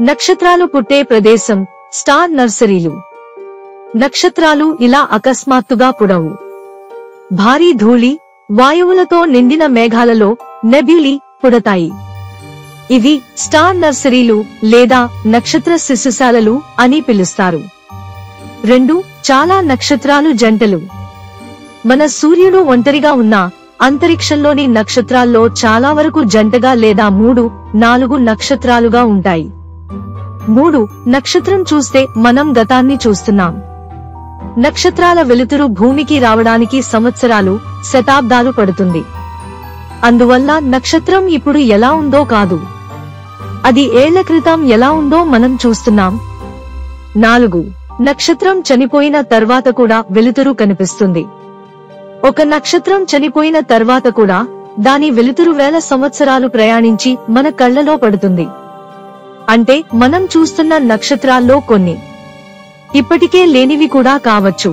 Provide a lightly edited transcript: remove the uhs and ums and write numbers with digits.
నక్షత్రాలు పుట్టే ప్రదేశం స్టార్ నర్సరీలు. నక్షత్రాలు ఇలా అకస్మాత్తుగా పుడవు. భారీ ధూళి, వాయువులతో నిండిన మేఘాలలో నెబ్యులి పుడతాయి. ఇవి స్టార్ నర్సరీలు లేదా నక్షత్ర శిశుశాలలు అని పిలుస్తారు. 2 చాలా నక్షత్రాలు జంటలు. మన సూర్యుడు ఒంటరిగా ఉన్నా అంతరిక్షంలోని నక్షత్రాల్లో చాలా వరకు జంటగా లేదా 3-4 నక్షత్రాలుగా ఉంటాయి. 3 నక్షత్రం చూస్తే మనం గతాన్ని చూస్తున్నాం. నక్షత్రాల వెలుతురు భూమికి రావడానికి సంవత్సరాలు, శతాబ్దాలు పడుతుంది. అందువల్ల నక్షత్రం ఇప్పుడు ఎలా ఉందో కాదు, అది ఏళ్ల క్రితం ఎలా ఉందో మనం చూస్తున్నాం. 4 నక్షత్రం చనిపోయిన తర్వాత కూడా వెలుతురు కనిపిస్తుంది. ఒక నక్షత్రం చనిపోయిన తర్వాత కూడా దాని వెలుతురు వేల సంవత్సరాలు ప్రయాణించి మన కళ్లలో పడుతుంది. అంటే మనం చూస్తున్న నక్షత్రాల్లో కొన్ని ఇప్పటికే లేనివి కూడా కావచ్చు.